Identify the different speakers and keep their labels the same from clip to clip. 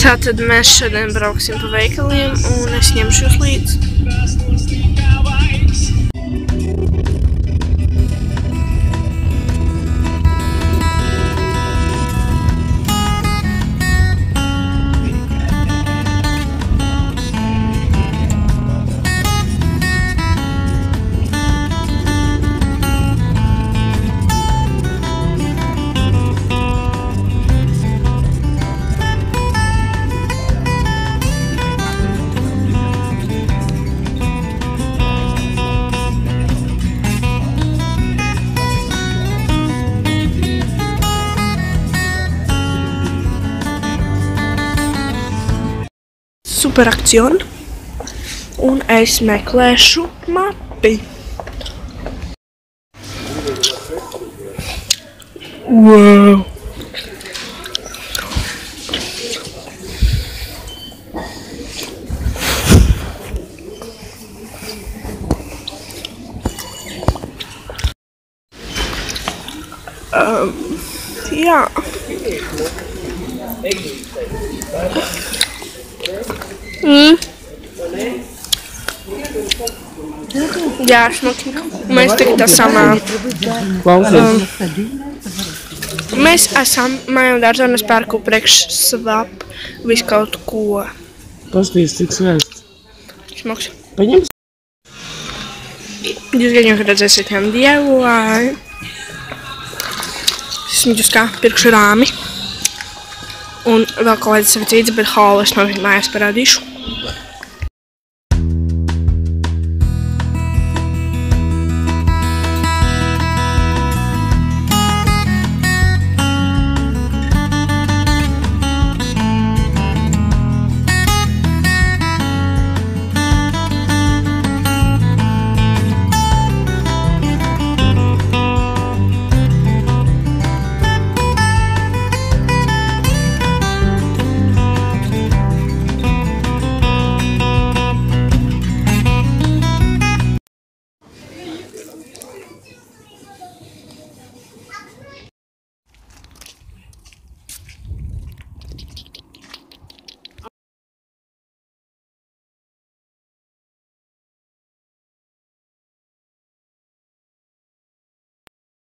Speaker 1: Tātad mēs šodien brauksim pa veikaliem un es ņemšu jūs līdzi. Super akciona un es meklēšu mapi. Wow! Jā. Jā, šmuki. Mēs tagad esam... Mēs esam mājām dārzā un es pērku priekš svap visu kaut ko.
Speaker 2: Pasties, cik svērsts.
Speaker 1: Šmuks.
Speaker 2: Paņems?
Speaker 1: Jūs gan jau redzēsiet viņam dievai. Esmu jūs kā pirkšu rāmi. Un vēl kaut kādas sevi cīdzi, bet holu es no viņa mājās parādīšu.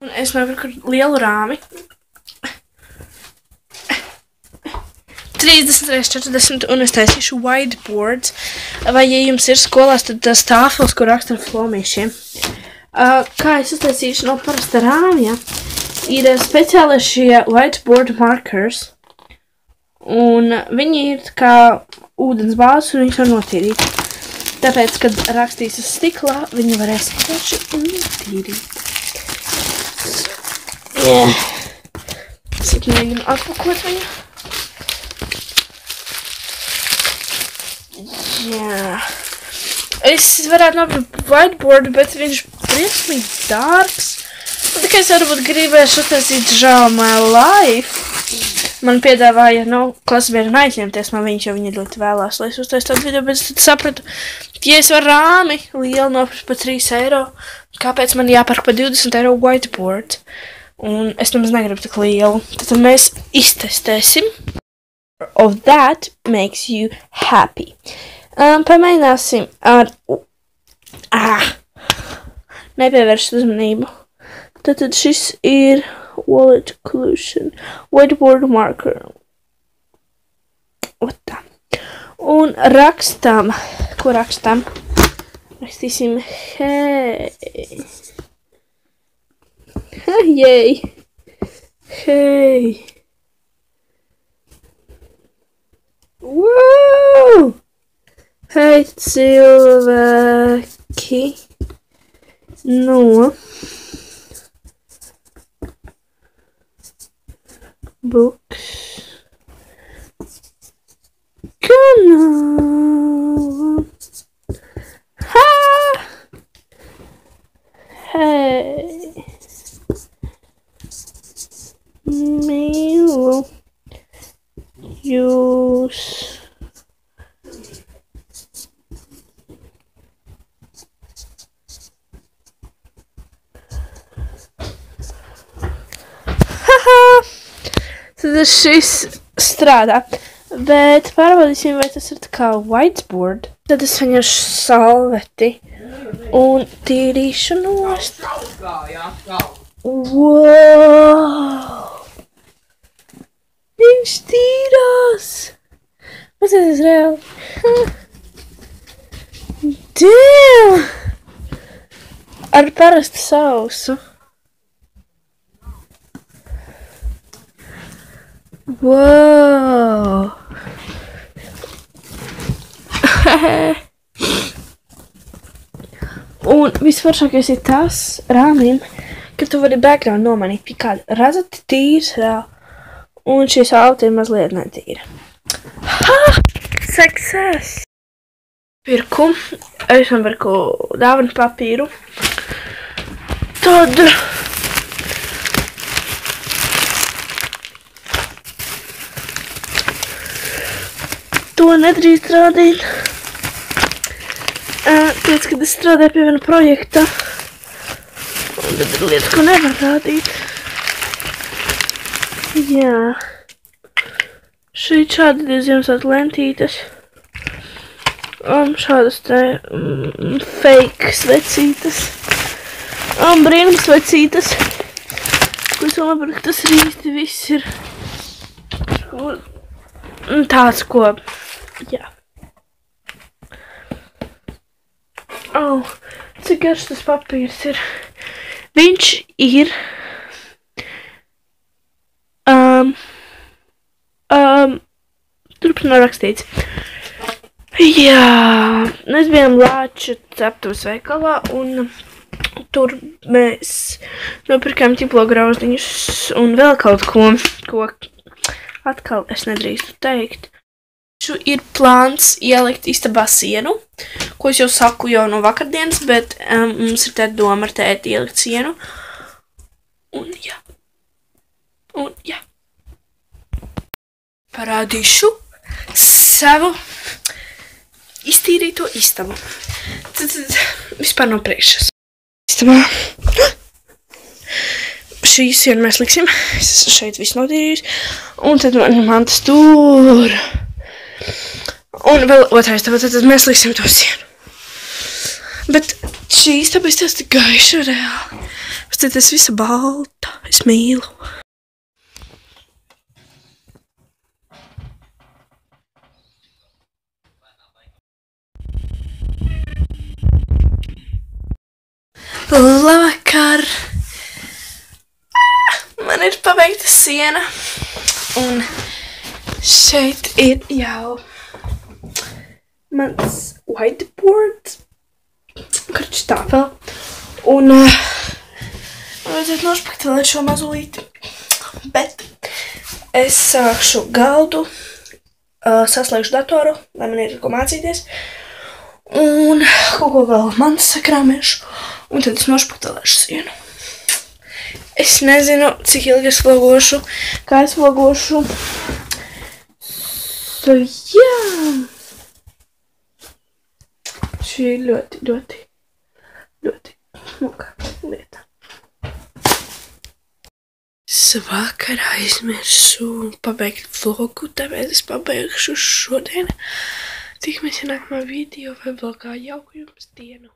Speaker 1: Un es nopirku lielu rāmi. 30x40 un es taisīšu whiteboards. Vai, ja jums ir skolās, tad tas tāfels, kur raksta ar flomīšiem. Kā es uztaisīšu no parasta rāmja, ir speciāli šie whiteboard markers. Un viņi ir kā ūdens bāzes un viņš var notīrīt. Tāpēc, kad rakstīs uz stiklā, viņi varēs vienkārši notīrīt. Jā. Es mēģinu atpakot viņu. Jā. Es varētu nopirkt whiteboardu, bet viņš briesmīgi dārgs. Un tikai es varbūt gribēšu uztaisīt Draw My Life. Man piedāvāja, klasbiedri aizņemties no viņš, jo viņi ļoti vēlās, lai es uztaisu tādu video, bet es tad sapratu, ja es varu rāmi lielu nopirkt par 3 eiro, kāpēc man jāpērk par 20 eiro whiteboard? Un es nemaz negribu tik lielu. Tad mēs iztestēsim. Of that makes you happy. Pamēģināsim ar... Nepievērst uzmanību. Tad šis ir wallet occlusion. Whiteboard marker. Otā. Un rakstam. Ko rakstam? Rakstīsim hei. Hei. Hei. Wow! Hei, cilvēki. No. Books. Kanāla. Ha! Hei. Mīlu jūs. Tad šis strādā. Bet pārbaudīsim, vai tas ir tā kā whiteboard. Tad es saņemšu salveti un tīrīšu nost. Wow! Viņš tīrās! Paskaties reāli. Damn! Ar parastu sausu. Wow! Un visforšākais ir tas rāmim, ka tu vari background nomainīt pie kāda razati tīrs reāli. Un šī sauta ir mazliet netīra. Ha! Success! Es nopirku dāvanu papīru. Tad to nedrīkst rādīt. Pēc, kad es strādāju pie viena projekta. Un tad ir lietas, ko nevar rādīt. Jā. Šeit šādi ir Ziemassvētku lentītes. Šādas te fake svecītes. Brīnums svecītes. Ko es vēl nepārāk, tas ir īsti viss ir. Tāds, ko. Jā. Cik garš tas papīrs ir? Viņš ir turp nav rakstīts. Jā, mēs bijām Lāču ceptuves veikalā un tur mēs nopirkām ķiplo grauzdiņus un vēl kaut ko atkal es nedrīkstu teikt. Ir plāns ielikt istabā sienu, ko es jau saku jau no vakardienas, bet mums ir tāda doma ar tēti ielikt sienu. Un jā. Parādīšu savu iztīrīto istabu. Tad vispār no priekšas. Istabā. Šī sienu mēs liksim. Es esmu šeit visu notīrījis. Un tad man tas tur. Un vēl otrā istaba, tad mēs liksim to sienu. Bet šī istaba izstāsta tik gaiša reāli. Pēc tas visa balta. Es mīlu. Labvakar! Man ir pabeigta siena. Un šeit ir jau mans whiteboard. Karč tāpel. Un vajadzētu nošpaktelēt šo mazulīti. Bet es sākšu galdu, saslēgšu datoru, lai man ir ko mācīties. Un kaut ko vēl man sakrāmēšu. Un tad es nošpaktelēšu sienu. Es nezinu, cik ilgi es vlogošu, kā es vlogošu. So, jā. Šī ir ļoti smuka lieta. Vakar aizmirsu pabeigt vlogu, tāpēc es pabeigšu šodien. Tikamies nākamā video vai vlogā. Jauku jums dienu!